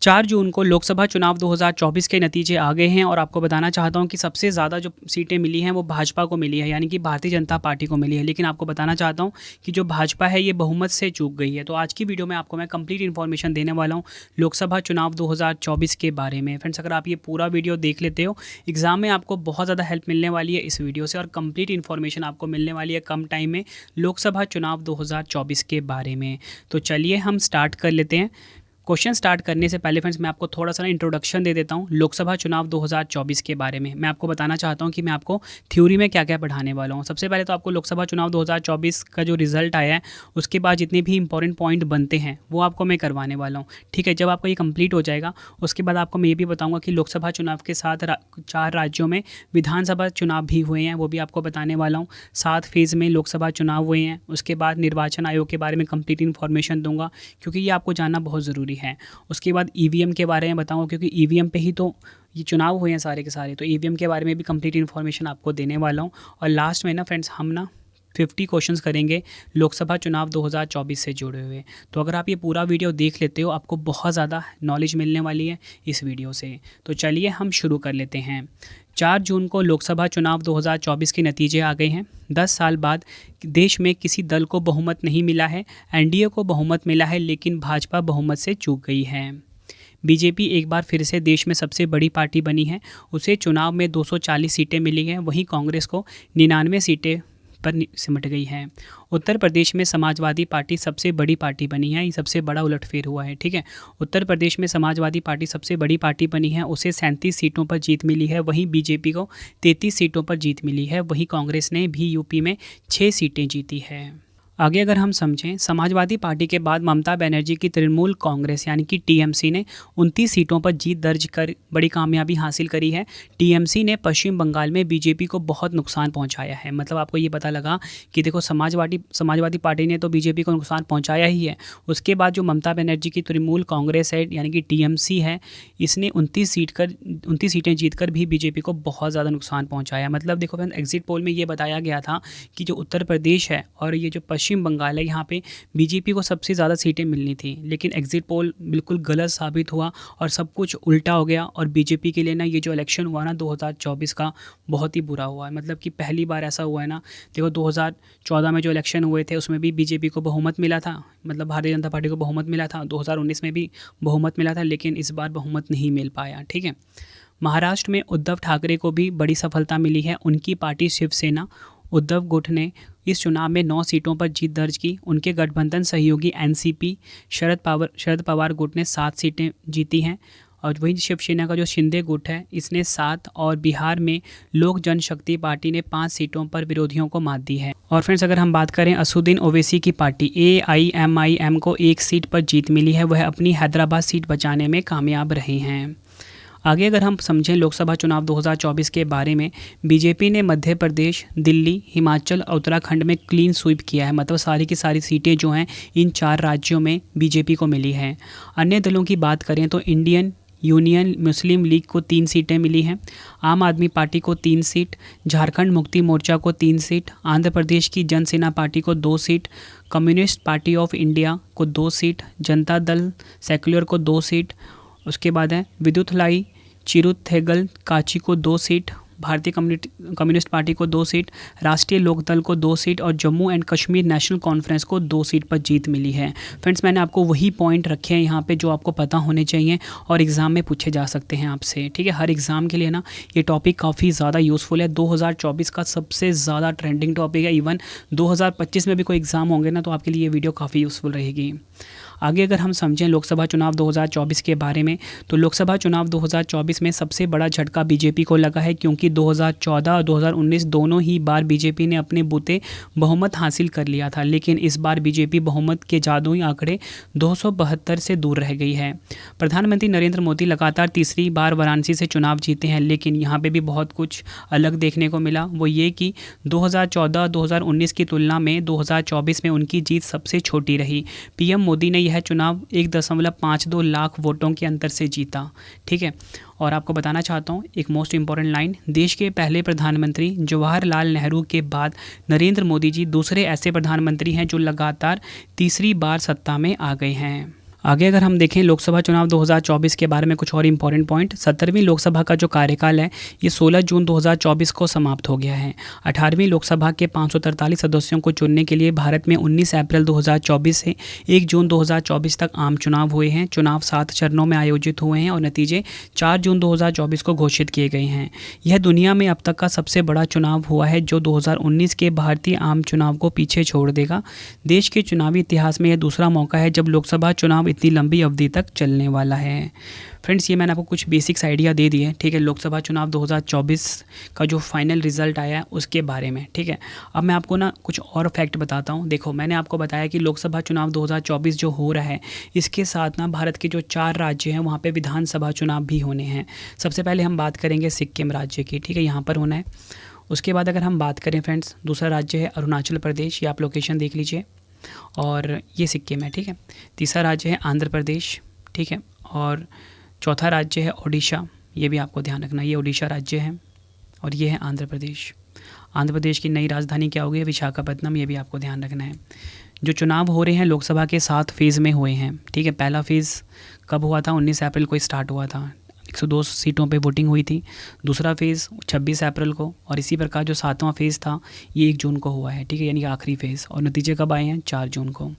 4 जून को लोकसभा चुनाव 2024 के नतीजे आ गए हैं और आपको बताना चाहता हूं कि सबसे ज़्यादा जो सीटें मिली हैं वो भाजपा को मिली है, यानी कि भारतीय जनता पार्टी को मिली है। लेकिन आपको बताना चाहता हूं कि जो भाजपा है ये बहुमत से चूक गई है। तो आज की वीडियो में आपको मैं कंप्लीट इन्फॉर्मेशन देने वाला हूँ लोकसभा चुनाव 2024 के बारे में। फ्रेंड्स, अगर आप ये पूरा वीडियो देख लेते हो, एग्जाम में आपको बहुत ज़्यादा हेल्प मिलने वाली है इस वीडियो से और कंप्लीट इन्फॉर्मेशन आपको मिलने वाली है कम टाइम में लोकसभा चुनाव 2024 के बारे में। तो चलिए हम स्टार्ट कर लेते हैं। क्वेश्चन स्टार्ट करने से पहले फ्रेंड्स मैं आपको थोड़ा सा इंट्रोडक्शन दे देता हूँ लोकसभा चुनाव 2024 के बारे में। मैं आपको बताना चाहता हूँ कि मैं आपको थ्योरी में क्या क्या पढ़ाने वाला हूँ। सबसे पहले तो आपको लोकसभा चुनाव 2024 का जो रिजल्ट आया है उसके बाद जितने भी इंपॉर्टेंट पॉइंट बनते हैं वो आपको मैं करवाने वाला हूँ। ठीक है, जब आपको ये कंप्लीट हो जाएगा उसके बाद आपको मैं ये भी बताऊँगा कि लोकसभा चुनाव के साथ 4 राज्यों में विधानसभा चुनाव भी हुए हैं, वो भी आपको बताने वाला हूँ। 7 फेज़ में लोकसभा चुनाव हुए हैं। उसके बाद निर्वाचन आयोग के बारे में कंप्लीट इन्फॉर्मेशन दूंगा क्योंकि ये आपको जानना बहुत ज़रूरी है। उसके बाद ईवीएम के बारे में बताऊंगा क्योंकि ईवीएम पे ही तो ये चुनाव हुए हैं सारे के सारे। तो ईवीएम के बारे में भी कंप्लीट इन्फॉर्मेशन आपको देने वाला हूँ। और लास्ट में ना फ्रेंड्स हम 50 क्वेश्चंस करेंगे लोकसभा चुनाव 2024 से जुड़े हुए। तो अगर आप ये पूरा वीडियो देख लेते हो आपको बहुत ज़्यादा नॉलेज मिलने वाली है इस वीडियो से। तो चलिए हम शुरू कर लेते हैं। 4 जून को लोकसभा चुनाव 2024 के नतीजे आ गए हैं। 10 साल बाद देश में किसी दल को बहुमत नहीं मिला है। एनडीए को बहुमत मिला है लेकिन भाजपा बहुमत से चूक गई है। बीजेपी एक बार फिर से देश में सबसे बड़ी पार्टी बनी है। उसे चुनाव में 240 सीटें मिली हैं, वहीं कांग्रेस को 99 सीटें पर सिमट गई हैं। उत्तर प्रदेश में समाजवादी पार्टी सबसे बड़ी पार्टी बनी है। ये सबसे बड़ा उलटफेर हुआ है। ठीक है, उत्तर प्रदेश में समाजवादी पार्टी सबसे बड़ी पार्टी बनी है। उसे 37 सीटों पर जीत मिली है। वहीं बीजेपी को 33 सीटों पर जीत मिली है। वहीं कांग्रेस ने भी यूपी में 6 सीटें जीती है। आगे अगर हम समझें, समाजवादी पार्टी के बाद ममता बनर्जी की तृणमूल कांग्रेस यानी कि टीएमसी ने 29 सीटों पर जीत दर्ज कर बड़ी कामयाबी हासिल करी है। टीएमसी ने पश्चिम बंगाल में बीजेपी को बहुत नुकसान पहुंचाया है। मतलब आपको ये पता लगा कि देखो समाजवादी पार्टी ने तो बीजेपी को नुकसान पहुंचाया ही है। उसके बाद जो ममता बनर्जी की तृणमूल कांग्रेस है यानी कि टीएमसी है, इसने 29 सीटें जीतकर भी बीजेपी को बहुत ज़्यादा नुकसान पहुँचाया। मतलब देखो फ्रेंड, एग्जिट पोल में ये बताया गया था कि जो उत्तर प्रदेश है और ये जो पश्चिम बंगाल है यहाँ पे बीजेपी को सबसे ज़्यादा सीटें मिलनी थी। लेकिन एग्जिट पोल बिल्कुल गलत साबित हुआ और सब कुछ उल्टा हो गया और बीजेपी के लिए ना ये जो इलेक्शन हुआ ना 2024 का बहुत ही बुरा हुआ है। मतलब कि पहली बार ऐसा हुआ है ना, देखो 2014 में जो इलेक्शन हुए थे उसमें भी बीजेपी को बहुमत मिला था, मतलब भारतीय जनता पार्टी को बहुमत मिला था। 2019 में भी बहुमत मिला था लेकिन इस बार बहुमत नहीं मिल पाया। ठीक है, महाराष्ट्र में उद्धव ठाकरे को भी बड़ी सफलता मिली है। उनकी पार्टी शिवसेना उद्धव गुट ने इस चुनाव में 9 सीटों पर जीत दर्ज की। उनके गठबंधन सहयोगी एनसीपी शरद पवार गुट ने 7 सीटें जीती हैं और वहीं शिवसेना का जो शिंदे गुट है इसने 7 और बिहार में लोक जनशक्ति पार्टी ने 5 सीटों पर विरोधियों को मात दी है। और फ्रेंड्स अगर हम बात करें असुद्दीन ओवैसी की पार्टी AIMIM को 1 सीट पर जीत मिली है। वह अपनी हैदराबाद सीट बचाने में कामयाब रहे हैं। आगे अगर हम समझें लोकसभा चुनाव 2024 के बारे में, बीजेपी ने मध्य प्रदेश, दिल्ली, हिमाचल और उत्तराखंड में क्लीन स्वीप किया है। मतलब सारी की सारी सीटें जो हैं इन 4 राज्यों में बीजेपी को मिली हैं। अन्य दलों की बात करें तो इंडियन यूनियन मुस्लिम लीग को 3 सीटें मिली हैं, आम आदमी पार्टी को 3 सीट, झारखंड मुक्ति मोर्चा को 3 सीट, आंध्र प्रदेश की जनसेना पार्टी को 2 seat, communist party of India को 2 सीट, जनता दल सेक्युलर को 2 सीट। उसके बाद है विदुथलाई चिरुथेगल काची को 2 सीट, भारतीय कम्युनिस्ट पार्टी को 2 सीट, राष्ट्रीय लोकदल को 2 सीट और Jammu and Kashmir national conference को 2 सीट पर जीत मिली है। फ्रेंड्स मैंने आपको वही पॉइंट रखे हैं यहाँ पे जो आपको पता होने चाहिए और एग्ज़ाम में पूछे जा सकते हैं आपसे। ठीक है, हर एग्ज़ाम के लिए ना ये टॉपिक काफ़ी ज़्यादा यूज़फुल है। 2024 का सबसे ज़्यादा ट्रेंडिंग टॉपिक है। इवन 2025 में भी कोई एग्ज़ाम होंगे ना तो आपके लिए ये वीडियो काफ़ी यूज़फुल रहेगी। आगे अगर हम समझें लोकसभा चुनाव 2024 के बारे में, तो लोकसभा चुनाव 2024 में सबसे बड़ा झटका बीजेपी को लगा है क्योंकि 2014 और 2019 दोनों ही बार बीजेपी ने अपने बूते बहुमत हासिल कर लिया था। लेकिन इस बार बीजेपी बहुमत के जादुई आंकड़े 272 से दूर रह गई है। प्रधानमंत्री नरेंद्र मोदी लगातार तीसरी बार वाराणसी से चुनाव जीते हैं लेकिन यहाँ पर भी बहुत कुछ अलग देखने को मिला। वो ये कि 2014-2019 की तुलना में 2024 में उनकी जीत सबसे छोटी रही। पीएम मोदी ने यह चुनाव 1.52 लाख वोटों के अंतर से जीता। ठीक है, और आपको बताना चाहता हूँ एक मोस्ट इम्पॉर्टेंट लाइन, देश के पहले प्रधानमंत्री जवाहरलाल नेहरू के बाद नरेंद्र मोदी जी दूसरे ऐसे प्रधानमंत्री हैं जो लगातार तीसरी बार सत्ता में आ गए हैं। आगे अगर हम देखें लोकसभा चुनाव 2024 के बारे में कुछ और इम्पॉर्टेंट पॉइंट, 17वीं लोकसभा का जो कार्यकाल है ये 16 जून 2024 को समाप्त हो गया है। 18वीं लोकसभा के 543 सदस्यों को चुनने के लिए भारत में 19 अप्रैल 2024 से 1 जून 2024 तक आम चुनाव हुए हैं। चुनाव 7 चरणों में आयोजित हुए हैं और नतीजे 4 जून 2024 को घोषित किए गए हैं। यह दुनिया में अब तक का सबसे बड़ा चुनाव हुआ है जो 2019 के भारतीय आम चुनाव को पीछे छोड़ देगा। देश के चुनावी इतिहास में यह दूसरा मौका है जब लोकसभा चुनाव इतनी लंबी अवधि तक चलने वाला है। फ्रेंड्स, ये मैंने आपको कुछ बेसिक्स आइडिया दे दिए, ठीक है, लोकसभा चुनाव 2024 का जो फाइनल रिजल्ट आया है उसके बारे में, ठीक है। अब मैं आपको ना कुछ और फैक्ट बताता हूँ। देखो, मैंने आपको बताया कि लोकसभा चुनाव 2024 जो हो रहा है इसके साथ ना भारत के जो 4 राज्य हैं वहाँ पे विधानसभा चुनाव भी होने हैं। सबसे पहले हम बात करेंगे सिक्किम राज्य की, ठीक है, यहाँ पर होना है। उसके बाद अगर हम बात करें फ्रेंड्स, दूसरा राज्य है अरुणाचल प्रदेश, ये आप लोकेशन देख लीजिए, और ये सिक्किम है, ठीक है। तीसरा राज्य है आंध्र प्रदेश, ठीक है, और चौथा राज्य है ओडिशा, ये भी आपको ध्यान रखना, ये ओडिशा राज्य है, और ये है आंध्र प्रदेश। आंध्र प्रदेश की नई राजधानी क्या होगी? विशाखापत्तनम, ये भी आपको ध्यान रखना है। जो चुनाव हो रहे हैं लोकसभा के 7 फेज़ में हुए हैं, ठीक है। पहला फेज़ कब हुआ था? 19 अप्रैल को स्टार्ट हुआ था, 102 सीटों पे वोटिंग हुई थी। दूसरा फेज़ 26 अप्रैल को, और इसी प्रकार जो 7वां फेज़ था ये 1 जून को हुआ है, ठीक है, यानी कि आखिरी फेज़। और नतीजे कब आए हैं? 4 जून को।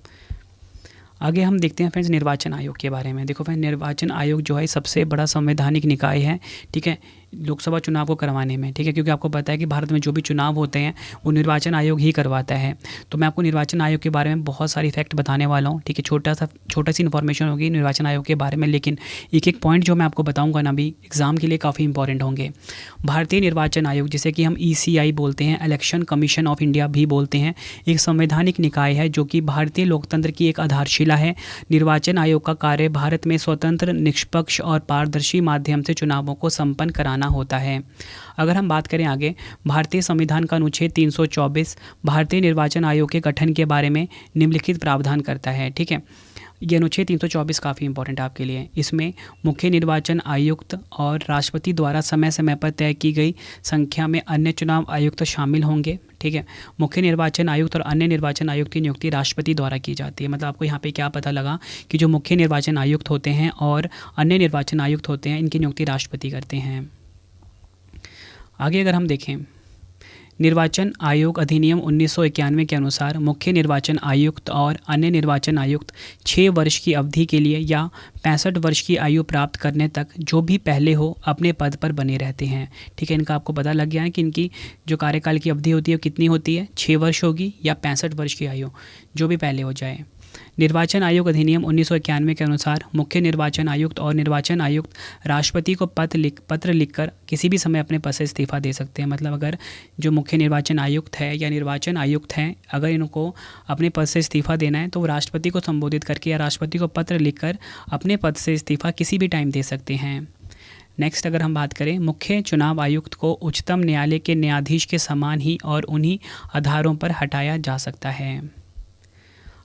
आगे हम देखते हैं फ्रेंड्स निर्वाचन आयोग के बारे में। देखो फ्रेंड्स, निर्वाचन आयोग जो है सबसे बड़ा संवैधानिक निकाय है, ठीक है, लोकसभा चुनाव को करवाने में, ठीक है, क्योंकि आपको पता है कि भारत में जो भी चुनाव होते हैं वो निर्वाचन आयोग ही करवाता है। तो मैं आपको निर्वाचन आयोग के बारे में बहुत सारी फैक्ट बताने वाला हूँ, ठीक है, छोटा सी इन्फॉर्मेशन होगी निर्वाचन आयोग के बारे में, लेकिन एक एक पॉइंट जो मैं आपको बताऊँगा ना भी एग्ज़ाम के लिए काफ़ी इंपॉर्टेंट होंगे। भारतीय निर्वाचन आयोग, जिसे कि हम ECI बोलते हैं, इलेक्शन कमीशन ऑफ इंडिया भी बोलते हैं, एक संवैधानिक निकाय है जो कि भारतीय लोकतंत्र की एक आधारशिला है। निर्वाचन आयोग का कार्य भारत में स्वतंत्र, निष्पक्ष और पारदर्शी माध्यम से चुनावों को संपन्न कराना होता है। अगर हम बात करें आगे, भारतीय संविधान का अनुच्छेद 324 भारतीय निर्वाचन आयोग के गठन के बारे में निम्नलिखित प्रावधान करता है, ठीक है। ये अनुच्छेद 324 काफ़ी इंपॉर्टेंट है आपके लिए। इसमें मुख्य निर्वाचन आयुक्त और राष्ट्रपति द्वारा समय समय पर तय की गई संख्या में अन्य चुनाव आयुक्त शामिल होंगे, ठीक है। मुख्य निर्वाचन आयुक्त और अन्य निर्वाचन आयुक्त की नियुक्ति राष्ट्रपति द्वारा की जाती है। मतलब आपको यहाँ पे क्या पता लगा कि जो मुख्य निर्वाचन आयुक्त होते हैं और अन्य निर्वाचन आयुक्त होते हैं इनकी नियुक्ति राष्ट्रपति करते हैं। आगे अगर हम देखें, निर्वाचन आयोग अधिनियम 1991 के अनुसार मुख्य निर्वाचन आयुक्त और अन्य निर्वाचन आयुक्त 6 वर्ष की अवधि के लिए या 65 वर्ष की आयु प्राप्त करने तक जो भी पहले हो अपने पद पर बने रहते हैं, ठीक है। इनका आपको पता लग गया है कि इनकी जो कार्यकाल की अवधि होती है वो कितनी होती है? 6 वर्ष होगी या 65 वर्ष की आयु, जो भी पहले हो जाए। निर्वाचन आयोग अधिनियम 1991 के अनुसार मुख्य निर्वाचन आयुक्त और निर्वाचन आयुक्त राष्ट्रपति को पत्र लिखकर किसी भी समय अपने पद से इस्तीफा दे सकते हैं। मतलब अगर जो मुख्य निर्वाचन आयुक्त है या निर्वाचन आयुक्त हैं, अगर इनको अपने पद से इस्तीफा देना है तो वो राष्ट्रपति को संबोधित करके या राष्ट्रपति को पत्र लिखकर अपने पद से इस्तीफा किसी भी टाइम दे सकते हैं। नेक्स्ट अगर हम बात करें, मुख्य चुनाव आयुक्त को उच्चतम न्यायालय के न्यायाधीश के समान ही और उन्हीं आधारों पर हटाया जा सकता है।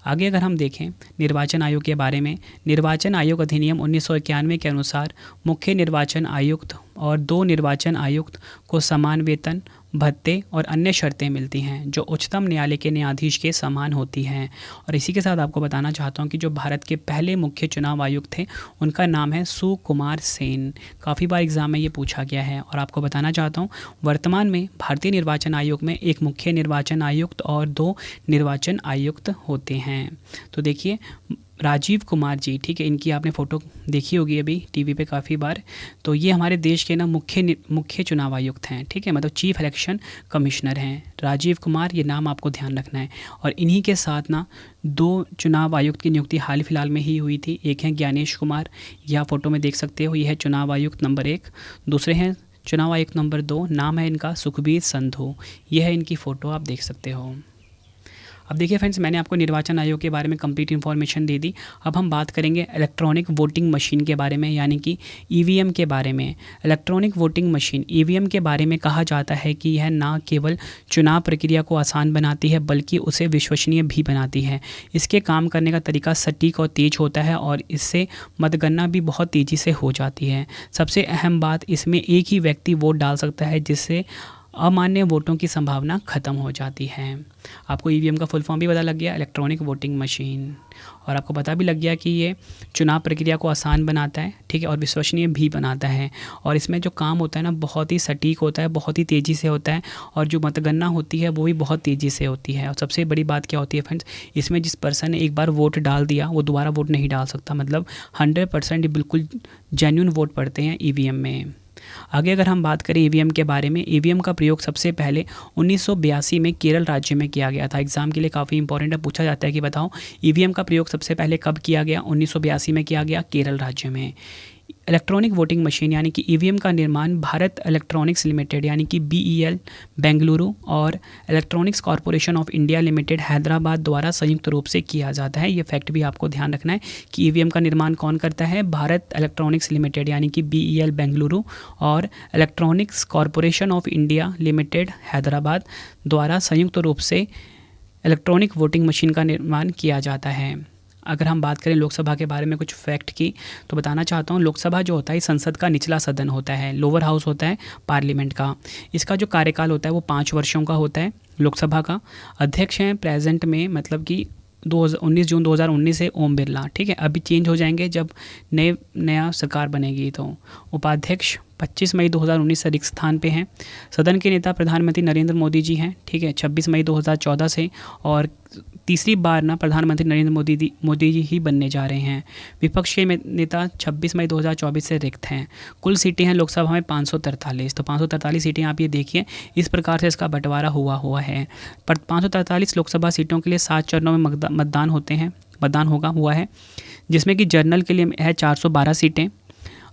आगे अगर हम देखें निर्वाचन आयोग के बारे में, निर्वाचन आयोग अधिनियम 1991 के अनुसार मुख्य निर्वाचन आयुक्त और 2 निर्वाचन आयुक्त को समान वेतन, भत्ते और अन्य शर्तें मिलती हैं जो उच्चतम न्यायालय के न्यायाधीश के समान होती हैं। और इसी के साथ आपको बताना चाहता हूं कि जो भारत के पहले मुख्य चुनाव आयुक्त थे उनका नाम है सुकुमार सेन। काफ़ी बार एग्जाम में ये पूछा गया है। और आपको बताना चाहता हूँ वर्तमान में भारतीय निर्वाचन आयोग में एक मुख्य निर्वाचन आयुक्त और 2 निर्वाचन आयुक्त होते हैं। तो देखिए राजीव कुमार जी, ठीक है, इनकी आपने फ़ोटो देखी होगी अभी टीवी पे काफ़ी बार। तो ये हमारे देश के ना मुख्य चुनाव आयुक्त हैं, ठीक है, मतलब चीफ इलेक्शन कमिश्नर हैं राजीव कुमार, ये नाम आपको ध्यान रखना है। और इन्हीं के साथ ना 2 चुनाव आयुक्त की नियुक्ति हाल फिलहाल में ही हुई थी। एक है ज्ञानेश कुमार, यह फ़ोटो में देख सकते हो, यह है चुनाव आयुक्त नंबर 1। दूसरे हैं चुनाव आयुक्त नंबर 2, नाम है इनका सुखबीर संधू, यह है इनकी फ़ोटो, आप देख सकते हो। अब देखिए फ्रेंड्स, मैंने आपको निर्वाचन आयोग के बारे में कंप्लीट इन्फॉर्मेशन दे दी। अब हम बात करेंगे इलेक्ट्रॉनिक वोटिंग मशीन के बारे में, यानी कि EVM के बारे में। इलेक्ट्रॉनिक वोटिंग मशीन EVM के बारे में कहा जाता है कि यह न केवल चुनाव प्रक्रिया को आसान बनाती है बल्कि उसे विश्वसनीय भी बनाती है। इसके काम करने का तरीका सटीक और तेज होता है और इससे मतगणना भी बहुत तेज़ी से हो जाती है। सबसे अहम बात, इसमें एक ही व्यक्ति वोट डाल सकता है, जिससे अमान्य वोटों की संभावना खत्म हो जाती है। आपको ईवीएम का फुल फॉर्म भी पता लग गया, इलेक्ट्रॉनिक वोटिंग मशीन, और आपको पता भी लग गया कि ये चुनाव प्रक्रिया को आसान बनाता है, ठीक है, और विश्वसनीय भी बनाता है। और इसमें जो काम होता है ना बहुत ही सटीक होता है, बहुत ही तेज़ी से होता है, और जो मतगणना होती है वो भी बहुत तेज़ी से होती है। और सबसे बड़ी बात क्या होती है फ्रेंड्स, इसमें जिस पर्सन ने एक बार वोट डाल दिया वो दोबारा वोट नहीं डाल सकता, मतलब 100% बिल्कुल जेन्युइन वोट पड़ते हैं ईवीएम में। आगे अगर हम बात करें ईवीएम के बारे में, ईवीएम का प्रयोग सबसे पहले 1982 में केरल राज्य में किया गया था। एग्जाम के लिए काफ़ी इंपॉर्टेंट है, पूछा जाता है कि बताओ ईवीएम का प्रयोग सबसे पहले कब किया गया? 1982 में किया गया, केरल राज्य में। इलेक्ट्रॉनिक वोटिंग मशीन यानी कि ईवीएम का निर्माण भारत इलेक्ट्रॉनिक्स लिमिटेड यानी कि बीईएल बेंगलुरु और electronics corporation of India limited Hyderabad द्वारा संयुक्त रूप से किया जाता है। ये फैक्ट भी आपको ध्यान रखना है कि ईवीएम का निर्माण कौन करता है? भारत इलेक्ट्रॉनिक्स लिमिटेड यानी कि बीईएल बेंगलुरु और electronics corporation of India limited Hyderabad द्वारा संयुक्त रूप से इलेक्ट्रॉनिक वोटिंग मशीन का निर्माण किया जाता है। अगर हम बात करें लोकसभा के बारे में कुछ फैक्ट की, तो बताना चाहता हूँ लोकसभा जो होता है संसद का निचला सदन होता है, लोअर हाउस होता है पार्लियामेंट का। इसका जो कार्यकाल होता है वो 5 वर्षों का होता है। लोकसभा का अध्यक्ष हैं प्रेजेंट में, मतलब कि 19 जून 2019 से ओम बिरला, ठीक है, अभी चेंज हो जाएंगे जब नया सरकार बनेगी। तो उपाध्यक्ष 25 मई 2019 से रिक्त स्थान पे हैं। सदन के नेता प्रधानमंत्री नरेंद्र मोदी जी हैं, ठीक है, 26 मई 2014 से, और तीसरी बार ना प्रधानमंत्री नरेंद्र मोदी जी ही बनने जा रहे हैं। विपक्ष के नेता 26 मई 2024 से रिक्त हैं। कुल सीटें हैं लोकसभा में 543, तो 543 सीटें आप ये देखिए, इस प्रकार से इसका बंटवारा हुआ है। पर 543 लोकसभा सीटों के लिए 7 चरणों में मतदान हुआ है, जिसमें कि जनरल के लिए है 412 सीटें,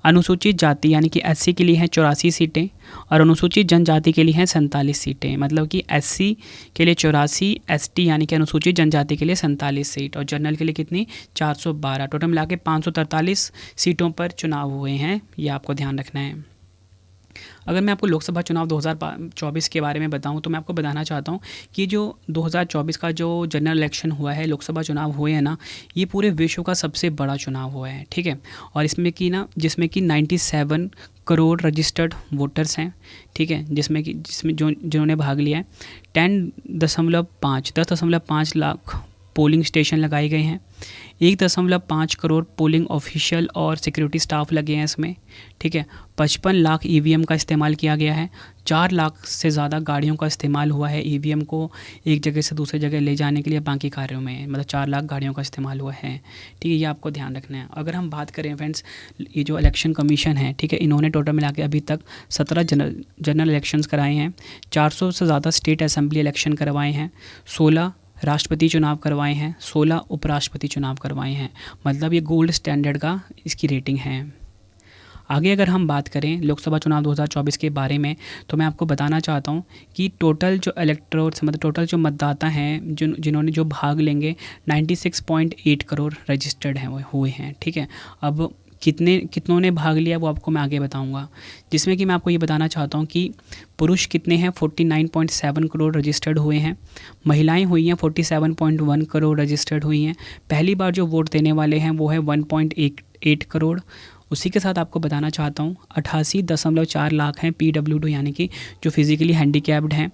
अनुसूचित जाति यानी कि एससी के लिए हैं 84 सीटें, और अनुसूचित जनजाति के लिए हैं 47 सीटें। मतलब कि एससी के लिए 84, एसटी यानी कि अनुसूचित जनजाति के लिए 47 सीट, और जनरल के लिए कितनी? 412। टोटल मिला के 543 सीटों पर चुनाव हुए हैं, ये आपको ध्यान रखना है। अगर मैं आपको लोकसभा चुनाव 2024 के बारे में बताऊं, तो मैं आपको बताना चाहता हूं कि जो 2024 का जो जनरल इलेक्शन हुआ है, लोकसभा चुनाव हुए हैं ना, ये पूरे विश्व का सबसे बड़ा चुनाव हुआ है, ठीक है। और इसमें कि ना जिसमें कि 97 करोड़ रजिस्टर्ड वोटर्स हैं, ठीक है, जिसमें जिन्होंने भाग लिया है। 10.5 लाख पोलिंग स्टेशन लगाए गए हैं। 1.5 करोड़ पोलिंग ऑफिशियल और सिक्योरिटी स्टाफ लगे हैं इसमें, ठीक है। 55 लाख ईवीएम का इस्तेमाल किया गया है। 4 लाख से ज़्यादा गाड़ियों का इस्तेमाल हुआ है ईवीएम को एक जगह से दूसरी जगह ले जाने के लिए बाकी कार्यों में, मतलब 4 लाख गाड़ियों का इस्तेमाल हुआ है, ठीक है, ये आपको ध्यान रखना है। अगर हम बात करें फ्रेंड्स, ये जो इलेक्शन कमीशन है, ठीक है, इन्होंने टोटल मिला के अभी तक 17 जनरल इलेक्शंस कराए हैं, 400 से ज़्यादा स्टेट असेंबली इलेक्शन करवाए हैं, 16 राष्ट्रपति चुनाव करवाए हैं, 16 उपराष्ट्रपति चुनाव करवाए हैं। मतलब ये गोल्ड स्टैंडर्ड का इसकी रेटिंग है। आगे अगर हम बात करें लोकसभा चुनाव 2024 के बारे में, तो मैं आपको बताना चाहता हूँ कि टोटल जो इलेक्टोर्स, मतलब टोटल जो मतदाता हैं जिन्होंने जो भाग लेंगे, 96.8 करोड़ रजिस्टर्ड हैं हुए हैं, ठीक है। अब कितनों ने भाग लिया वो आपको मैं आगे बताऊंगा, जिसमें कि मैं आपको ये बताना चाहता हूँ कि पुरुष कितने हैं, 49.7 करोड़ रजिस्टर्ड हुए हैं। महिलाएं हुई हैं 47.1 करोड़ रजिस्टर्ड हुई हैं। पहली बार जो वोट देने वाले हैं वो है 1.8 करोड़। उसी के साथ आपको बताना चाहता हूँ 88.4 लाख हैं PWD यानी कि जो फिज़िकली हैंडीकैप्ड हैं।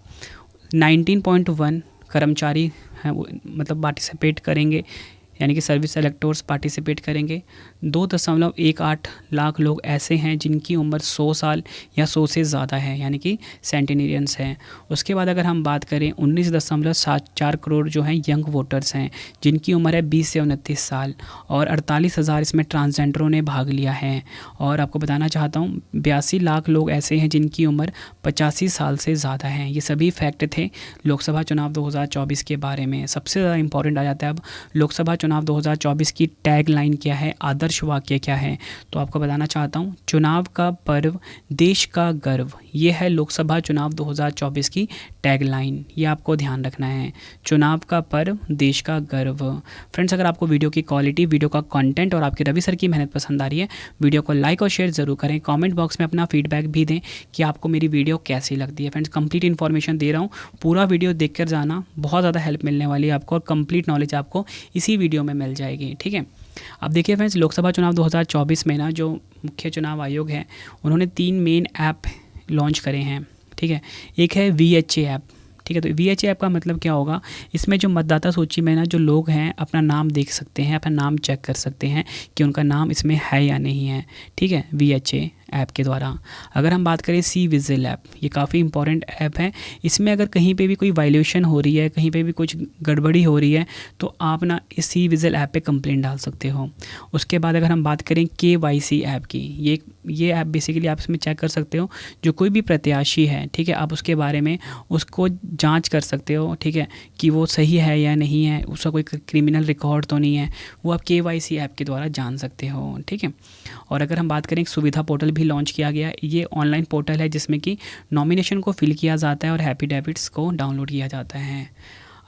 19.1 कर्मचारी हैं, मतलब पार्टिसिपेट करेंगे, यानी कि सर्विस इलेक्टोर्स पार्टिसिपेट करेंगे। 2.18 लाख लोग ऐसे हैं जिनकी उम्र 100 साल या 100 से ज़्यादा है, यानी कि सेंटेनियंस हैं। उसके बाद अगर हम बात करें 19.74 करोड़ जो हैं यंग वोटर्स हैं, जिनकी उम्र है 20 से 29 साल, और 48,000 इसमें ट्रांसजेंडरों ने भाग लिया है। और आपको बताना चाहता हूँ 82 लाख लोग ऐसे हैं जिनकी उम्र 85 साल से ज़्यादा है। ये सभी फैक्ट थे लोकसभा चुनाव 2024 के बारे में। सबसे ज़्यादा इंपॉर्टेंट आ जाता है अब लोकसभा चुनाव 2024 की टैग लाइन क्या है, आदर्श वाक्य क्या है। तो आपको बताना चाहता हूँ चुनाव का पर्व देश का गर्व, ये है लोकसभा चुनाव 2024 की टैग लाइन, ये आपको ध्यान रखना है। चुनाव का पर्व देश का गर्व। फ्रेंड्स, अगर आपको वीडियो की क्वालिटी, वीडियो का कंटेंट और आपके रवि सर की मेहनत पसंद आ रही है, वीडियो को लाइक और शेयर ज़रूर करें। कमेंट बॉक्स में अपना फीडबैक भी दें कि आपको मेरी वीडियो कैसी लगती है। फ्रेंड्स, कंप्लीट इन्फॉर्मेशन दे रहा हूँ, पूरा वीडियो देख कर जाना, बहुत ज़्यादा हेल्प मिलने वाली है आपको, और कंप्लीट नॉलेज आपको इसी वीडियो में मिल जाएगी, ठीक है। अब देखिए फ्रेंड्स, लोकसभा चुनाव 2024 में ना जो मुख्य चुनाव आयोग है, उन्होंने 3 मेन ऐप लॉन्च करे हैं, ठीक है। एक है VHA ऐप, ठीक है। तो VHA ऐप का मतलब क्या होगा, इसमें जो मतदाता सूची में ना जो लोग हैं अपना नाम देख सकते हैं, अपना नाम चेक कर सकते हैं कि उनका नाम इसमें है या नहीं है, ठीक है, VHA ऐप के द्वारा। अगर हम बात करें सी विजिल ऐप, ये काफ़ी इंपॉर्टेंट ऐप है। इसमें अगर कहीं पे भी कोई वायलेशन हो रही है, कहीं पे भी कुछ गड़बड़ी हो रही है, तो आप ना इस सी विजिल ऐप पे कंप्लेंट डाल सकते हो। उसके बाद अगर हम बात करें KYC ऐप की, ये ऐप बेसिकली आप इसमें चेक कर सकते हो जो कोई भी प्रत्याशी है, ठीक है, आप उसके बारे में उसको जांच कर सकते हो, ठीक है, कि वो सही है या नहीं है, उसका कोई क्रिमिनल रिकॉर्ड तो नहीं है, वो आप KYC ऐप के द्वारा जान सकते हो, ठीक है। और अगर हम बात करें, एक सुविधा पोर्टल भी लॉन्च किया गया। ये ऑनलाइन पोर्टल है जिसमें कि नॉमिनेशन को फिल किया जाता है और एफिडेविट्स को डाउनलोड किया जाता है।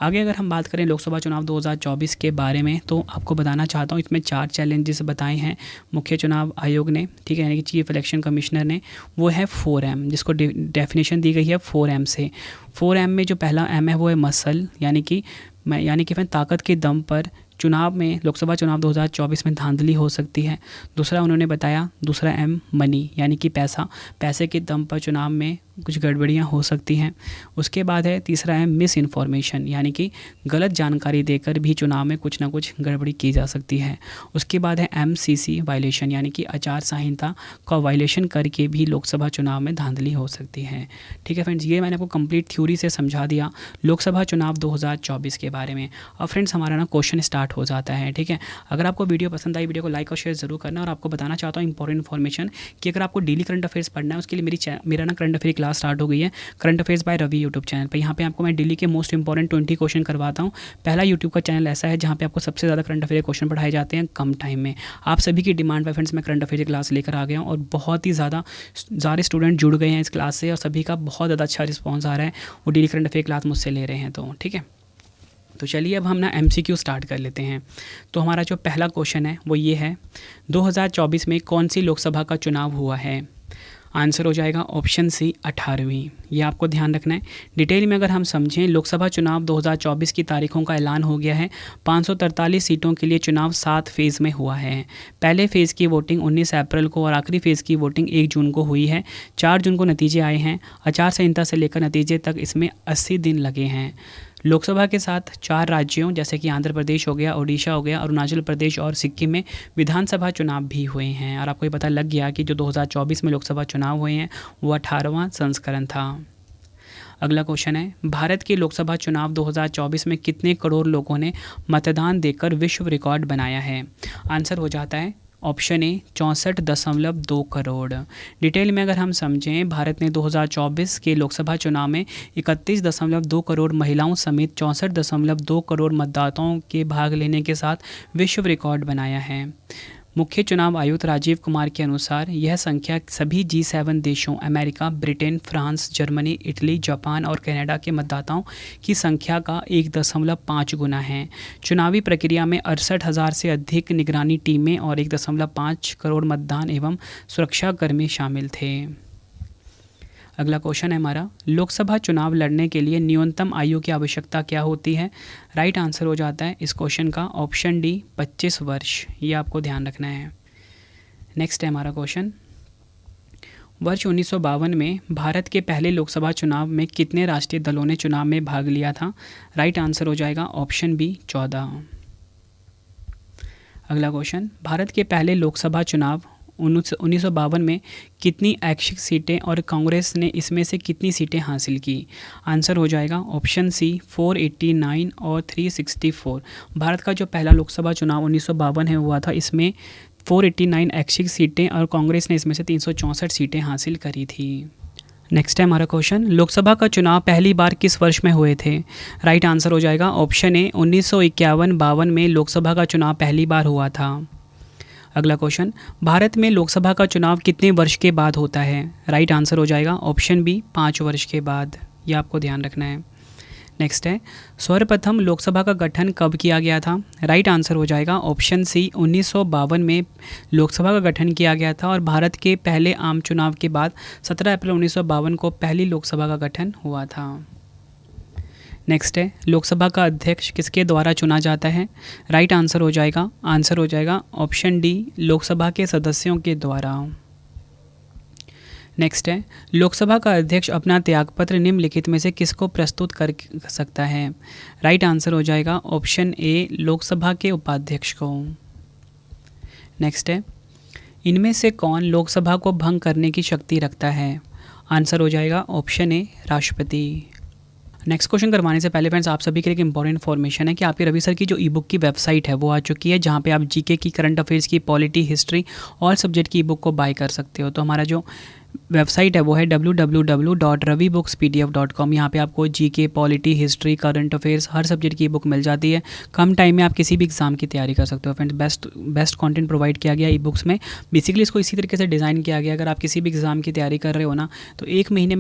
आगे अगर हम बात करें लोकसभा चुनाव 2024 के बारे में, तो आपको बताना चाहता हूँ इसमें 4 चैलेंजेस बताए हैं मुख्य चुनाव आयोग ने, ठीक है, यानी कि चीफ इलेक्शन कमिश्नर ने। वो है 4M, जिसको डेफिनेशन दी गई है 4M से। 4M में जो पहला M है वो है मसल, यानी कि ताकत के दम पर चुनाव में, लोकसभा चुनाव 2024 में धांधली हो सकती है। दूसरा उन्होंने बताया, दूसरा M मनी, यानी कि पैसे के दम पर चुनाव में कुछ गड़बड़ियाँ हो सकती हैं। उसके बाद है तीसरा है मिस इन्फॉर्मेशन, यानी कि गलत जानकारी देकर भी चुनाव में कुछ ना कुछ गड़बड़ी की जा सकती है। उसके बाद है MCC वायलेशन, यानी कि आचार संहिता का वायलेशन करके भी लोकसभा चुनाव में धांधली हो सकती है, ठीक है फ्रेंड्स। ये मैंने आपको कंप्लीट थ्योरी से समझा दिया लोकसभा चुनाव 2024 के बारे में। अब फ्रेंड्स हमारा ना क्वेश्चन स्टार्ट हो जाता है, ठीक है। अगर आपको वीडियो पसंद आई, वीडियो को लाइक और शेयर जरूर करना। और आपको बताना चाहता हूँ इंपॉर्टेंट इन्फॉर्मेशन कि अगर आपको डेली करंट अफेयर्स पढ़ना है, उसके लिए मेरा ना करंट अफेयर क्लास स्टार्ट हो गई है, current affairs by Ravi YouTube channel पर। यहाँ पे आपको मैं डेली के मोस्ट इंपॉर्टेंट 20 क्वेश्चन करवाता हूँ। पहला यूट्यूब का चैनल ऐसा है जहाँ पे आपको सबसे ज़्यादा करंट अफेयर क्वेश्चन पढ़ाए जाते हैं कम टाइम में। आप सभी की डिमांड पर फ्रेंड्स मैं करंट अफेयर क्लास लेकर आ गया हूँ और बहुत ही ज़्यादा स्टूडेंट जुड़ गए हैं इस क्लास से और सभी का बहुत ज़्यादा अच्छा रिस्पॉन्स आ रहा है। वो डेली करंट अफेयर क्लास मुझसे ले रहे हैं, तो ठीक है। तो चलिए अब हम ना MCQ स्टार्ट कर लेते हैं। तो हमारा जो पहला क्वेश्चन है वो ये है, 2024 में कौन सी लोकसभा का चुनाव हुआ है? आंसर हो जाएगा ऑप्शन सी 18वीं। ये आपको ध्यान रखना है। डिटेल में अगर हम समझें, लोकसभा चुनाव 2024 की तारीखों का ऐलान हो गया है। 543 सीटों के लिए चुनाव 7 फेज़ में हुआ है। पहले फेज़ की वोटिंग 19 अप्रैल को और आखिरी फेज़ की वोटिंग 1 जून को हुई है। 4 जून को नतीजे आए हैं। आचार संहिता से लेकर नतीजे तक इसमें 80 दिन लगे हैं। लोकसभा के साथ 4 राज्यों जैसे कि आंध्र प्रदेश हो गया, ओडिशा हो गया, अरुणाचल प्रदेश और सिक्किम में विधानसभा चुनाव भी हुए हैं। और आपको ये पता लग गया कि जो 2024 में लोकसभा चुनाव हुए हैं वो 18वां संस्करण था। अगला क्वेश्चन है, भारत के लोकसभा चुनाव 2024 में कितने करोड़ लोगों ने मतदान देकर विश्व रिकॉर्ड बनाया है? आंसर हो जाता है ऑप्शन ए 64.2 करोड़। डिटेल में अगर हम समझें, भारत ने 2024 के लोकसभा चुनाव में 31.2 करोड़ महिलाओं समेत 64.2 करोड़ मतदाताओं के भाग लेने के साथ विश्व रिकॉर्ड बनाया है। मुख्य चुनाव आयुक्त राजीव कुमार के अनुसार यह संख्या सभी G7 देशों America, Britain, France, Germany, Italy, Japan और कनाडा के मतदाताओं की संख्या का 1.5 गुना है। चुनावी प्रक्रिया में 68,000 से अधिक निगरानी टीमें और 1.5 करोड़ मतदान एवं सुरक्षाकर्मी शामिल थे। अगला क्वेश्चन है हमारा, लोकसभा चुनाव लड़ने के लिए न्यूनतम आयु की आवश्यकता क्या होती है? राइट आंसर हो जाता है इस क्वेश्चन का ऑप्शन डी 25 वर्ष। ये आपको ध्यान रखना है। नेक्स्ट है हमारा क्वेश्चन, वर्ष 1952 में भारत के पहले लोकसभा चुनाव में कितने राष्ट्रीय दलों ने चुनाव में भाग लिया था? राइट आंसर हो जाएगा ऑप्शन बी 14। अगला क्वेश्चन, भारत के पहले लोकसभा चुनाव 1952 में कितनी ऐच्छिक सीटें और कांग्रेस ने इसमें से कितनी सीटें हासिल की? आंसर हो जाएगा ऑप्शन सी 489 और 364। भारत का जो पहला लोकसभा चुनाव 1952 है हुआ था, इसमें 489 ऐच्छिक सीटें और कांग्रेस ने इसमें से 364 सीटें हासिल करी थी। नेक्स्ट है हमारा क्वेश्चन, लोकसभा का चुनाव पहली बार किस वर्ष में हुए थे? राइट आंसर हो जाएगा ऑप्शन ए 1951-52 में लोकसभा का चुनाव पहली बार हुआ था। अगला क्वेश्चन, भारत में लोकसभा का चुनाव कितने वर्ष के बाद होता है? राइट आंसर हो जाएगा ऑप्शन बी 5 वर्ष के बाद। यह आपको ध्यान रखना है। नेक्स्ट है, सर्वप्रथम लोकसभा का गठन कब किया गया था? राइट आंसर हो जाएगा ऑप्शन सी 1952 में लोकसभा का गठन किया गया था और भारत के पहले आम चुनाव के बाद 17 अप्रैल 1952 को पहली लोकसभा का गठन हुआ था। नेक्स्ट है, लोकसभा का अध्यक्ष किसके द्वारा चुना जाता है? राइट आंसर हो जाएगा ऑप्शन डी लोकसभा के सदस्यों के द्वारा। नेक्स्ट है, लोकसभा का अध्यक्ष अपना त्यागपत्र निम्नलिखित में से किसको प्रस्तुत कर सकता है? राइट आंसर हो जाएगा ऑप्शन ए, लोकसभा के उपाध्यक्ष को। नेक्स्ट है, इनमें से कौन लोकसभा को भंग करने की शक्ति रखता है? आंसर हो जाएगा ऑप्शन ए, राष्ट्रपति। नेक्स्ट क्वेश्चन करवाने से पहले फ्रेंड्स, आप सभी के लिए एक इंपॉर्टेंट इन्फॉर्मेशन है कि आपके रवि सर की जो ई बुक की वेबसाइट है वो आ चुकी है, जहाँ पे आप जीके की, करंट अफेयर्स की, पॉलिटी, हिस्ट्री, ऑल सब्जेक्ट की ई बुक को बाय कर सकते हो। तो हमारा जो वेबसाइट है वो है www.ravibooks.pdf.com। यहाँ पे आपको GK, polity, history, current affairs हर सब्जेक्ट की बुक मिल जाती है। कम टाइम में आप किसी भी एग्जाम की तैयारी कर सकते हो फ्रेंड्स। बेस्ट कंटेंट प्रोवाइड किया गया ई बुक्स में। बेसिकली इसको इसी तरीके से डिज़ाइन किया गया, अगर आप किसी भी एग्जाम की तैयारी कर रहे हो ना, तो एक महीने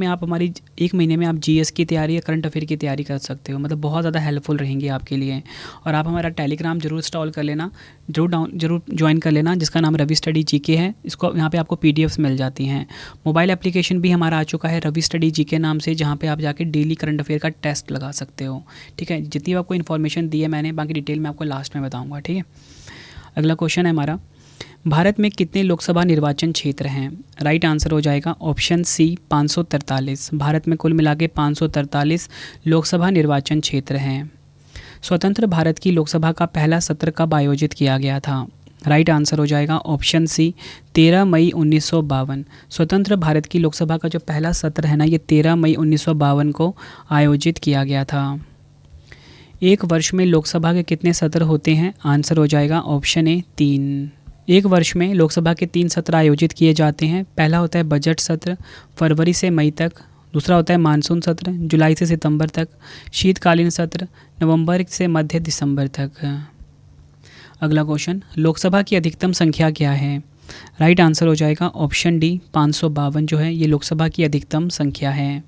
में आप जीएस की तैयारी या करंट अफेयर की तैयारी कर सकते हो। मतलब बहुत ज़्यादा हेल्पफुल रहेंगी आपके लिए। और आप हमारा टेलीग्राम जरूर इंस्टॉल कर लेना, जरूर ज्वाइन कर लेना, जिसका नाम रवि स्टडी जीके है। इसको यहाँ पे आपको पीडीएफ्स मिल जाती हैं। मोबाइल एप्लीकेशन भी हमारा आ चुका है रवि स्टडी जीके नाम से, जहाँ पे आप जाके डेली करंट अफेयर का टेस्ट लगा सकते हो। ठीक है, जितनी आपको इन्फॉर्मेशन दी है मैंने, बाकी डिटेल में आपको लास्ट में बताऊँगा। ठीक है, अगला क्वेश्चन है हमारा, भारत में कितने लोकसभा निर्वाचन क्षेत्र हैं? राइट आंसर हो जाएगा ऑप्शन सी, 543। भारत में कुल मिला के 543 लोकसभा निर्वाचन क्षेत्र हैं। स्वतंत्र भारत की लोकसभा का पहला सत्र कब आयोजित किया गया था? राइट आंसर हो जाएगा ऑप्शन सी, 13 मई 1952। स्वतंत्र भारत की लोकसभा का जो पहला सत्र है ना, ये 13 मई 1952 को आयोजित किया गया था। एक वर्ष में लोकसभा के कितने सत्र होते हैं? आंसर हो जाएगा ऑप्शन ए, 3। एक वर्ष में लोकसभा के 3 सत्र आयोजित किए जाते हैं। पहला होता है बजट सत्र, फरवरी से मई तक। दूसरा होता है मानसून सत्र, जुलाई से सितंबर तक। शीतकालीन सत्र, नवंबर से मध्य दिसंबर तक। अगला क्वेश्चन, लोकसभा की अधिकतम संख्या क्या है? राइट आंसर हो जाएगा ऑप्शन डी, 552 जो है ये लोकसभा की अधिकतम संख्या है।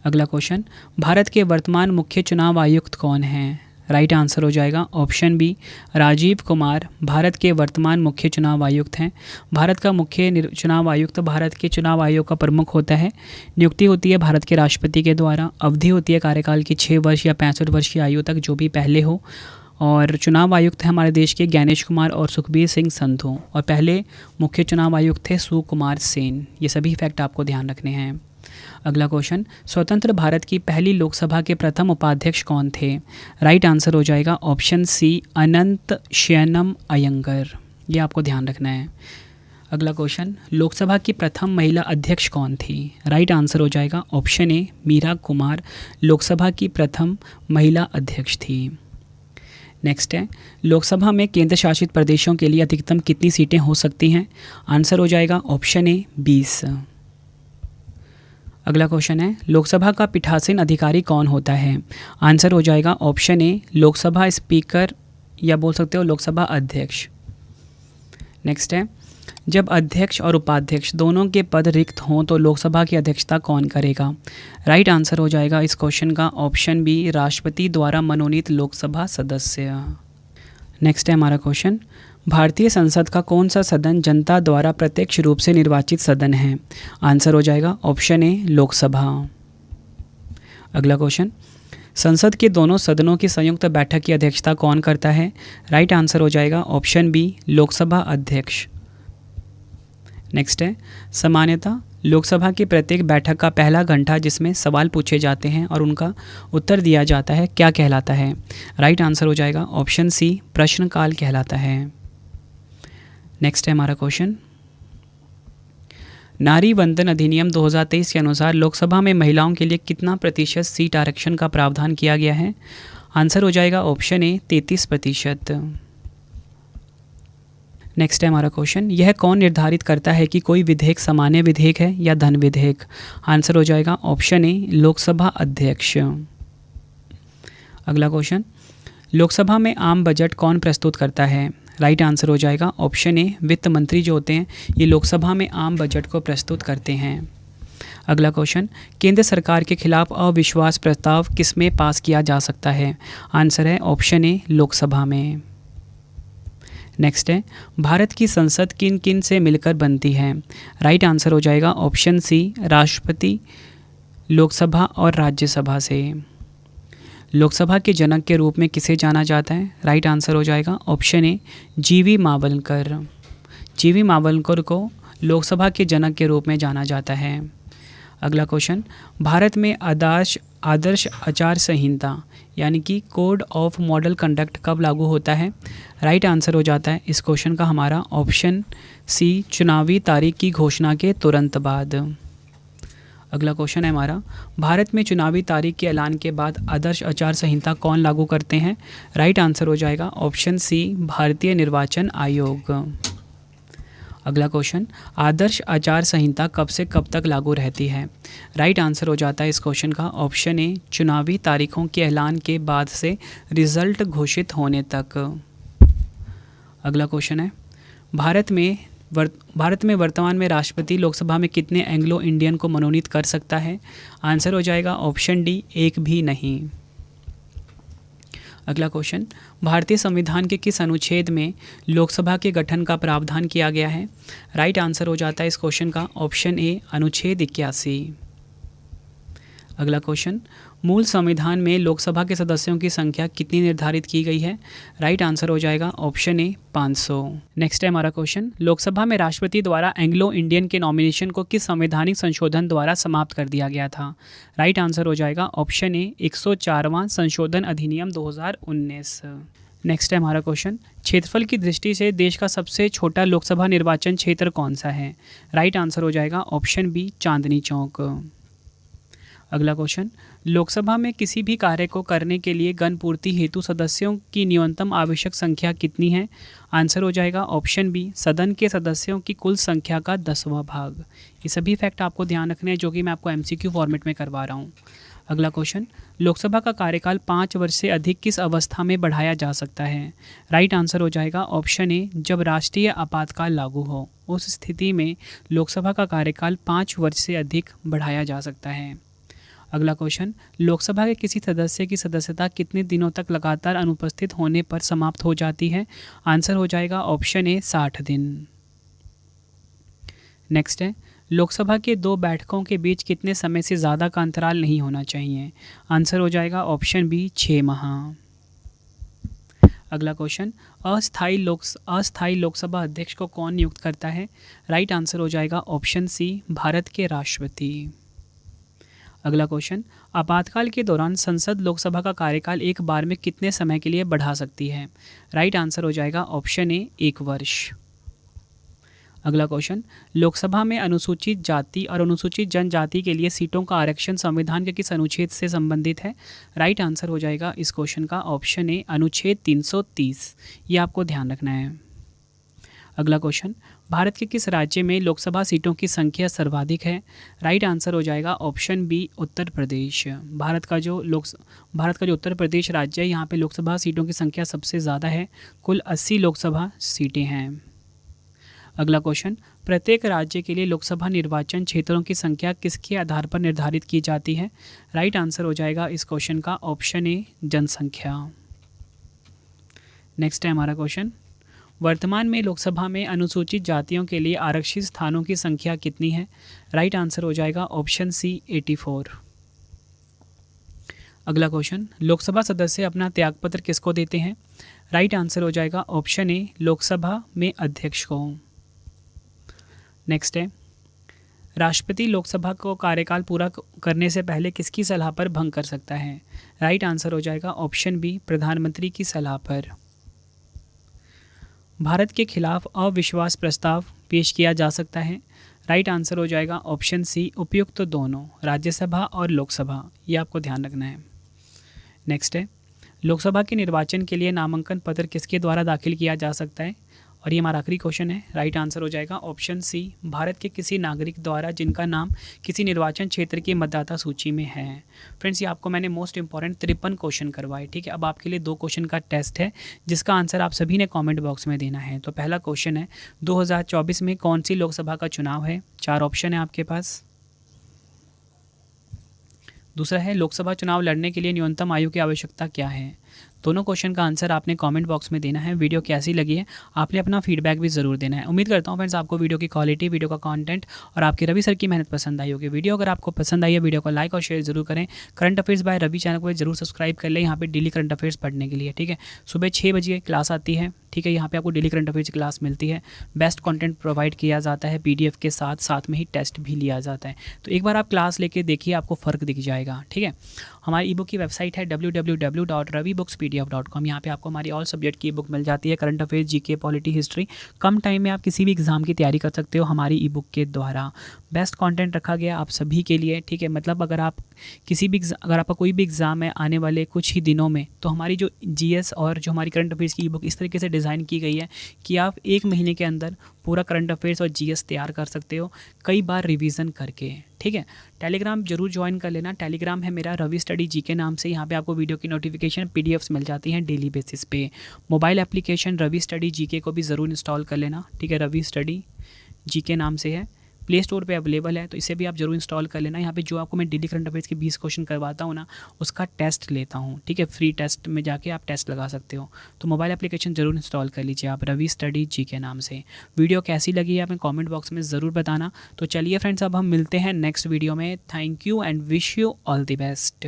अगला क्वेश्चन, भारत के वर्तमान मुख्य चुनाव आयुक्त कौन हैं? राइट आंसर हो जाएगा ऑप्शन बी, राजीव कुमार भारत के वर्तमान मुख्य चुनाव आयुक्त हैं। भारत का मुख्य चुनाव आयुक्त भारत के चुनाव आयोग का प्रमुख होता है। नियुक्ति होती है भारत के राष्ट्रपति के द्वारा। अवधि होती है कार्यकाल की 6 वर्ष या 65 वर्ष की आयु तक, जो भी पहले हो। और चुनाव आयुक्त है हमारे देश के ज्ञानेश कुमार और सुखबीर सिंह संधू, और पहले मुख्य चुनाव आयुक्त थे सुकुमार सेन। ये सभी फैक्ट आपको ध्यान रखने हैं। अगला क्वेश्चन, स्वतंत्र भारत की पहली लोकसभा के प्रथम उपाध्यक्ष कौन थे? राइट आंसर हो जाएगा ऑप्शन सी, अनंत शयनम अयंगर। ये आपको ध्यान रखना है। अगला क्वेश्चन, लोकसभा की प्रथम महिला अध्यक्ष कौन थी? राइट आंसर हो जाएगा ऑप्शन ए, मीरा कुमार लोकसभा की प्रथम महिला अध्यक्ष थी। नेक्स्ट है, लोकसभा में केंद्र शासित प्रदेशों के लिए अधिकतम कितनी सीटें हो सकती हैं? आंसर हो जाएगा ऑप्शन ए, 20। अगला क्वेश्चन है, लोकसभा का पीठासीन अधिकारी कौन होता है? आंसर हो जाएगा ऑप्शन ए, लोकसभा स्पीकर, या बोल सकते हो लोकसभा अध्यक्ष। नेक्स्ट है, जब अध्यक्ष और उपाध्यक्ष दोनों के पद रिक्त हों तो लोकसभा की अध्यक्षता कौन करेगा? राइट आंसर हो जाएगा इस क्वेश्चन का ऑप्शन बी, राष्ट्रपति द्वारा मनोनीत लोकसभा सदस्य। नेक्स्ट है हमारा क्वेश्चन, भारतीय संसद का कौन सा सदन जनता द्वारा प्रत्यक्ष रूप से निर्वाचित सदन है? आंसर हो जाएगा ऑप्शन ए, लोकसभा। अगला क्वेश्चन, संसद के दोनों सदनों की संयुक्त बैठक की अध्यक्षता कौन करता है? राइट आंसर हो जाएगा ऑप्शन बी, लोकसभा अध्यक्ष। नेक्स्ट है, सामान्यतः लोकसभा की प्रत्येक बैठक का पहला घंटा जिसमें सवाल पूछे जाते हैं और उनका उत्तर दिया जाता है क्या कहलाता है? राइट आंसर हो जाएगा ऑप्शन सी, प्रश्नकाल कहलाता है। नेक्स्ट है हमारा क्वेश्चन, नारी वंदन अधिनियम 2023 के अनुसार लोकसभा में महिलाओं के लिए कितना प्रतिशत सीट आरक्षण का प्रावधान किया गया है? आंसर हो जाएगा ऑप्शन ए, 33%। नेक्स्ट है हमारा क्वेश्चन, यह कौन निर्धारित करता है कि कोई विधेयक सामान्य विधेयक है या धन विधेयक? आंसर हो जाएगा ऑप्शन ए, लोकसभा अध्यक्ष। अगला क्वेश्चन, लोकसभा में आम बजट कौन प्रस्तुत करता है? राइट आंसर हो जाएगा ऑप्शन ए, वित्त मंत्री जो होते हैं ये लोकसभा में आम बजट को प्रस्तुत करते हैं। अगला क्वेश्चन, केंद्र सरकार के खिलाफ अविश्वास प्रस्ताव किस में पास किया जा सकता है? आंसर है ऑप्शन ए, लोकसभा में। नेक्स्ट है, भारत की संसद किन किन से मिलकर बनती है? राइट आंसर हो जाएगा ऑप्शन सी, राष्ट्रपति, लोकसभा और राज्यसभा से। लोकसभा के जनक के रूप में किसे जाना जाता है? राइट आंसर हो जाएगा ऑप्शन ए, जीवी मावलकर। जीवी मावलकर को लोकसभा के जनक के रूप में जाना जाता है? अगला क्वेश्चन, भारत में आदर्श आचार संहिता यानी कि कोड ऑफ मॉडल कंडक्ट कब लागू होता है? राइट आंसर हो जाता है इस क्वेश्चन का हमारा ऑप्शन सी, चुनावी तारीख की घोषणा के तुरंत बाद। अगला क्वेश्चन है हमारा, भारत में चुनावी तारीख के ऐलान के बाद आदर्श आचार संहिता कौन लागू करते हैं? राइट आंसर हो जाएगा ऑप्शन सी, भारतीय निर्वाचन आयोग। अगला क्वेश्चन, आदर्श आचार संहिता कब से कब तक लागू रहती है? राइट आंसर हो जाता है इस क्वेश्चन का ऑप्शन ए, चुनावी तारीखों के ऐलान के बाद से रिजल्ट घोषित होने तक। अगला क्वेश्चन है, भारत में वर्तमान में राष्ट्रपति लोकसभा में कितने एंग्लो इंडियन को मनोनीत कर सकता है? आंसर हो जाएगा ऑप्शन डी, एक भी नहीं। अगला क्वेश्चन, भारतीय संविधान के किस अनुच्छेद में लोकसभा के गठन का प्रावधान किया गया है? राइट आंसर हो जाता है इस क्वेश्चन का ऑप्शन ए, अनुच्छेद 81। अगला क्वेश्चन, मूल संविधान में लोकसभा के सदस्यों की संख्या कितनी निर्धारित की गई है? राइट आंसर हो जाएगा ऑप्शन ए, 500। नेक्स्ट है हमारा क्वेश्चन, लोकसभा में राष्ट्रपति द्वारा एंग्लो इंडियन के नॉमिनेशन को किस संवैधानिक संशोधन द्वारा समाप्त कर दिया गया था? राइट आंसर हो जाएगा ऑप्शन ए, 104वां संशोधन अधिनियम 2019। नेक्स्ट है हमारा क्वेश्चन, क्षेत्रफल की दृष्टि से देश का सबसे छोटा लोकसभा निर्वाचन क्षेत्र कौन सा है? राइट आंसर हो जाएगा ऑप्शन बी, चांदनी चौक। अगला क्वेश्चन, लोकसभा में किसी भी कार्य को करने के लिए गणपूर्ति हेतु सदस्यों की न्यूनतम आवश्यक संख्या कितनी है? आंसर हो जाएगा ऑप्शन बी, सदन के सदस्यों की कुल संख्या का 10वां भाग। ये सभी फैक्ट आपको ध्यान रखने हैं जो कि मैं आपको एमसीक्यू फॉर्मेट में करवा रहा हूँ। अगला क्वेश्चन, लोकसभा का कार्यकाल 5 वर्ष से अधिक किस अवस्था में बढ़ाया जा सकता है? राइट आंसर हो जाएगा ऑप्शन ए, जब राष्ट्रीय आपातकाल लागू हो, उस स्थिति में लोकसभा का कार्यकाल 5 वर्ष से अधिक बढ़ाया जा सकता है। अगला क्वेश्चन, लोकसभा के किसी सदस्य की सदस्यता कितने दिनों तक लगातार अनुपस्थित होने पर समाप्त हो जाती है? आंसर हो जाएगा ऑप्शन ए, 60 दिन। नेक्स्ट है, लोकसभा के 2 बैठकों के बीच कितने समय से ज़्यादा का अंतराल नहीं होना चाहिए? आंसर हो जाएगा ऑप्शन बी, 6 माह। अगला क्वेश्चन, अस्थायी लोकसभा अध्यक्ष को कौन नियुक्त करता है? राइट आंसर हो जाएगा ऑप्शन सी, भारत के राष्ट्रपति। अगला क्वेश्चन, आपातकाल के दौरान संसद लोकसभा का कार्यकाल एक बार में कितने समय के लिए बढ़ा सकती है? राइट आंसर हो जाएगा ऑप्शन ए, 1 वर्ष। अगला क्वेश्चन, लोकसभा में अनुसूचित जाति और अनुसूचित जनजाति के लिए सीटों का आरक्षण संविधान के किस अनुच्छेद से संबंधित है? राइट आंसर हो जाएगा इस क्वेश्चन का ऑप्शन ए, अनुच्छेद 330। ये आपको ध्यान रखना है। अगला क्वेश्चन, भारत के किस राज्य में लोकसभा सीटों की संख्या सर्वाधिक है? राइट आंसर हो जाएगा ऑप्शन बी, उत्तर प्रदेश। भारत का जो उत्तर प्रदेश राज्य है, यहाँ पे लोकसभा सीटों की संख्या सबसे ज़्यादा है, कुल 80 लोकसभा सीटें हैं। अगला क्वेश्चन, प्रत्येक राज्य के लिए लोकसभा निर्वाचन क्षेत्रों की संख्या किसके आधार पर निर्धारित की जाती है? राइट आंसर हो जाएगा इस क्वेश्चन का ऑप्शन ए, जनसंख्या। नेक्स्ट है हमारा क्वेश्चन, वर्तमान में लोकसभा में अनुसूचित जातियों के लिए आरक्षित स्थानों की संख्या कितनी है? राइट आंसर हो जाएगा ऑप्शन सी, 84। अगला क्वेश्चन, लोकसभा सदस्य अपना त्यागपत्र किसको देते हैं? राइट आंसर हो जाएगा ऑप्शन ए, लोकसभा में अध्यक्ष को। नेक्स्ट है, राष्ट्रपति लोकसभा को कार्यकाल पूरा करने से पहले किसकी सलाह पर भंग कर सकता है? राइट आंसर हो जाएगा ऑप्शन बी, प्रधानमंत्री की सलाह पर। भारत के खिलाफ अविश्वास प्रस्ताव पेश किया जा सकता है? राइट आंसर हो जाएगा ऑप्शन सी, उपयुक्त दोनों, राज्यसभा और लोकसभा। ये आपको ध्यान रखना है। नेक्स्ट है, लोकसभा के निर्वाचन के लिए नामांकन पत्र किसके द्वारा दाखिल किया जा सकता है? और ये हमारा आखिरी क्वेश्चन है। राइट आंसर हो जाएगा ऑप्शन सी, भारत के किसी नागरिक द्वारा जिनका नाम किसी निर्वाचन क्षेत्र की मतदाता सूची में है। फ्रेंड्स, ये आपको मैंने मोस्ट इंपॉर्टेंट 53 क्वेश्चन करवाए। ठीक है, अब आपके लिए 2 क्वेश्चन का टेस्ट है जिसका आंसर आप सभी ने कमेंट बॉक्स में देना है। तो पहला क्वेश्चन है, 2024 में कौन सी लोकसभा का चुनाव है? 4 ऑप्शन है आपके पास। दूसरा है, लोकसभा चुनाव लड़ने के लिए न्यूनतम आयु की आवश्यकता क्या है? दोनों क्वेश्चन का आंसर आपने कमेंट बॉक्स में देना है। वीडियो कैसी लगी है आपने अपना फीडबैक भी ज़रूर देना है। उम्मीद करता हूँ फ्रेंड्स आपको वीडियो की क्वालिटी, वीडियो का कंटेंट और आपकी रवि सर की मेहनत पसंद आई होगी। वीडियो अगर आपको पसंद आई है वीडियो को लाइक और शेयर जरूर करें। Current affairs by Ravi channel को जरूर सब्सक्राइब कर लें यहाँ पे डेली करंट अफेयर्स पढ़ने के लिए, ठीक है। सुबह 6 बजे क्लास आती है, ठीक है। यहाँ पे आपको डेली करंट अफेयर्स की क्लास मिलती है, बेस्ट कंटेंट प्रोवाइड किया जाता है PDF के साथ, साथ में ही टेस्ट भी लिया जाता है। तो एक बार आप क्लास लेके देखिए, आपको फ़र्क दिख जाएगा, ठीक है। हमारी ई बुक की वेबसाइट है www.ravibooks.pdf.com। यहाँ पे आपको हमारी ऑल सब्जेक्ट की बुक मिल जाती है, current affairs, GK, polity, history. कम टाइम में आप किसी भी एग्ज़ाम की तैयारी कर सकते हो हमारी ई बुक के द्वारा। बेस्ट कंटेंट रखा गया आप सभी के लिए, ठीक है। मतलब अगर आप अगर आपका कोई भी एग्ज़ाम है आने वाले कुछ ही दिनों में, तो हमारी जो GS और जो हमारी करंट अफेयर्स की ई बुक इस तरीके से डिज़ाइन की गई है कि आप 1 महीने के अंदर पूरा करंट अफेयर्स और GS तैयार कर सकते हो, कई बार रिवीजन करके, ठीक है। टेलीग्राम जरूर ज्वाइन कर लेना। टेलीग्राम है मेरा रवि स्टडी GK नाम से। यहाँ पे आपको वीडियो की नोटिफिकेशन, PDFs मिल जाती हैं डेली बेसिस पे। Mobile application Ravi study GK को भी ज़रूर इंस्टॉल कर लेना, ठीक है। रवि स्टडी GK नाम से है, प्ले स्टोर पे अवेलेबल है, तो इसे भी आप जरूर इंस्टॉल कर लेना। यहाँ पे जो आपको मैं डेली करंट अफेयर्स के 20 क्वेश्चन करवाता हूँ ना, उसका टेस्ट लेता हूँ, ठीक है। फ्री टेस्ट में जाके आप टेस्ट लगा सकते हो। तो मोबाइल एप्लीकेशन ज़रूर इंस्टॉल कर लीजिए आप, रवि स्टडी GK नाम से। वीडियो कैसी लगी है आपने कॉमेंट बॉक्स में ज़रूर बताना। तो चलिए फ्रेंड्स, अब हम मिलते हैं नेक्स्ट वीडियो में। Thank you and wish you all the best.